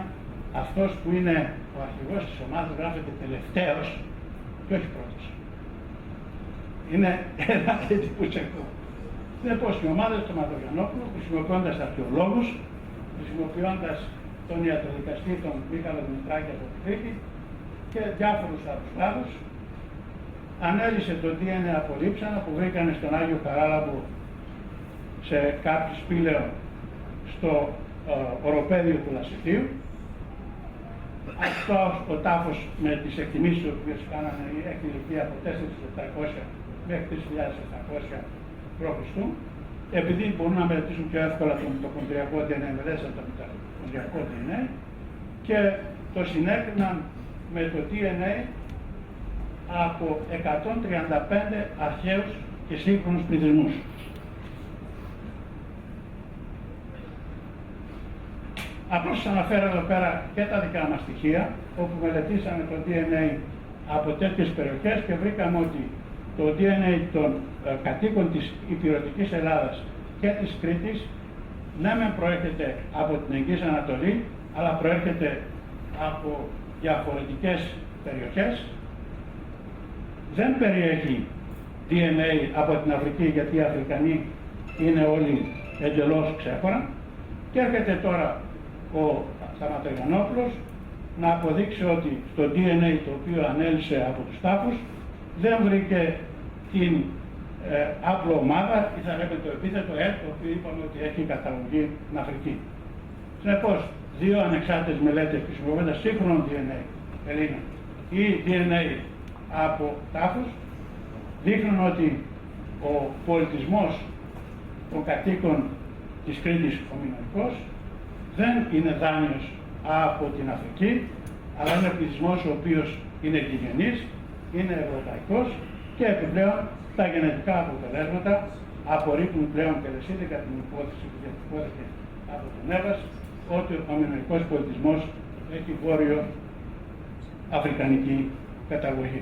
αυτός που είναι ο αρχηγός της ομάδας γράφεται τελευταίος και όχι πρώτος. Είναι ένα εντυπωσιακό. Συνεπώς, η ομάδα του Σταματογιαννόπουλου, χρησιμοποιώντας αρχαιολόγους, χρησιμοποιώντας τον ιατροδικαστή, τον Μίχαλο Δημητράκη από τη Κρήτη και διάφορους άλλους κλάδους, ανέλυσε το DNA απολύψανα που βρήκανε στον Άγιο Χαράλαμπο σε κάποιο σπήλαιο στο οροπέδιο του Λασιτίου. Αυτός ο τάφος με τις εκτιμήσεις που κάνανε έχει ηλικία από 4.700 μέχρι 3.700 π.Χ. Επειδή μπορούν να μελετήσουν πιο εύκολα το μυτοκονδριακό DNA, μελέτησαν το μυτοκονδριακό DNA και το συνέκριναν με το DNA από 135 αρχαίους και σύγχρονους πληθυσμούς. Απλώς σας αναφέρω εδώ πέρα και τα δικά μας στοιχεία, όπου μελετήσαμε το DNA από τέτοιες περιοχές και βρήκαμε ότι το DNA των κατοίκων της Ηπειρωτικής Ελλάδας και της Κρήτης ναι μεν προέρχεται από την Εγγύης Ανατολή, αλλά προέρχεται από διαφορετικές περιοχές. Δεν περιέχει DNA από την Αφρική, γιατί οι Αφρικανοί είναι όλοι εντελώς ξέχωρα. Και έρχεται τώρα ο Σταματογιαννόπουλος να αποδείξει ότι στο DNA το οποίο ανέλυσε από τους τάφους δεν βρήκε την άπλο ομάδα ή θα λέγαμε το επίθετο το οποίο είπαμε ότι έχει καταγωγή στην Αφρική. Συνεπώς, δύο ανεξάρτητες μελέτες χρησιμοποιώντας σύγχρονο DNA Ελλήνων ή DNA από τάφους δείχνουν ότι ο πολιτισμός των κατοίκων της Κρήτης, ο μινωικός, δεν είναι δάνειος από την Αφρική, αλλά είναι πληθυσμός ο οποίος είναι γηγενής, είναι ευρωπαϊκός και επιπλέον τα γενετικά αποτελέσματα απορρίπτουν πλέον τελεσίδικα την υπόθεση που διατυπώθηκε από τον Εύας ότι ο μινωικός πολιτισμός έχει βόρειο αφρικανική καταγωγή.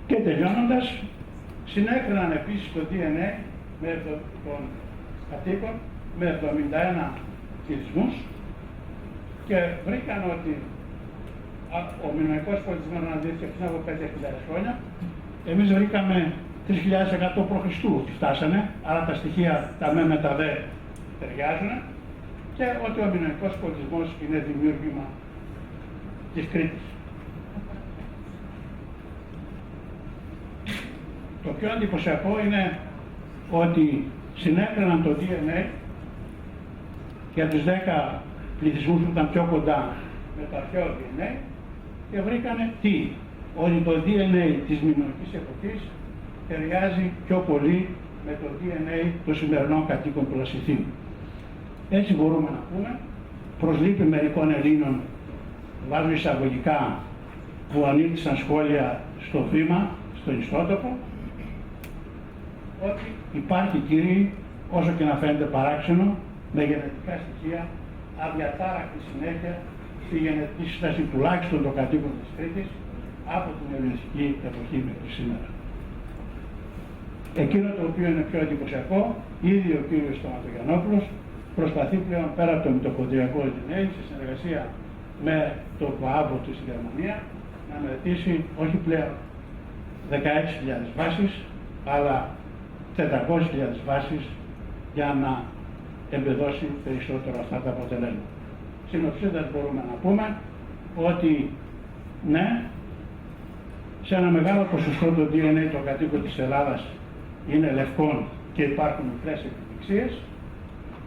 Και τελειώνοντας, συνέκριναν επίσης το DNA με των κατοίκων με 71 πληθυσμούς και βρήκαν ότι ο μινωικός πολιτισμός αναδύθηκε πριν από 5.000 χρόνια. Εμείς βρήκαμε 3.100 π.Χ. ότι φτάσανε, άρα τα στοιχεία τα με με τα δε ταιριάζουν και ότι ο μινωικός πολιτισμός είναι δημιούργημα της Κρήτης. Το πιο εντυπωσιακό είναι ότι συνέκριναν το DNA για τους 10 πληθυσμούς που ήταν πιο κοντά με το αρχαίο DNA και βρήκανε τι? Ότι το DNA της μινωικής εποχής ταιριάζει πιο πολύ με το DNA των σημερινών κατοίκων του Λασιθίου. Έτσι μπορούμε να πούμε, προσλήπη μερικών Ελλήνων, βάζω εισαγωγικά, που ανήλθησαν σχόλια στο βήμα, στον ιστότοπο, ότι υπάρχει, κύριοι, όσο και να φαίνεται παράξενο, με γενετικά στοιχεία, αδιατάρακτη συνέχεια στη γενετική σύσταση τουλάχιστον των κατοίκων της Κρήτης από την ελληνιστική εποχή μέχρι σήμερα. Εκείνο το οποίο είναι πιο εντυπωσιακό, ήδη ο κύριος Σταματογιαννόπουλος προσπαθεί πλέον πέρα από το μυτοκονδριακό DNA σε συνεργασία με το ΚΟΑΜΠΟ του στη Γερμανία να μελετήσει όχι πλέον 16.000 βάσεις, αλλά 400.000 βάσεις για να εμπεδώσει περισσότερο αυτά τα αποτελέσματα. Συνοψίζοντας μπορούμε να πούμε ότι ναι, σε ένα μεγάλο ποσοστό το DNA των κατοίκων της Ελλάδας είναι λευκών και υπάρχουν μικρές επιδειξίες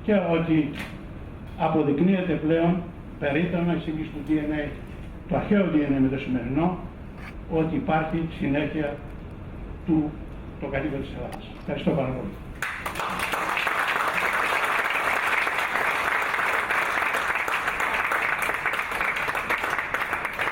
και ότι αποδεικνύεται πλέον περίτρανα η σύγκριση του DNA, το αρχαίο DNA με το σημερινό, ότι υπάρχει συνέχεια των κατοίκων της Ελλάδας. Ευχαριστώ πάρα πολύ.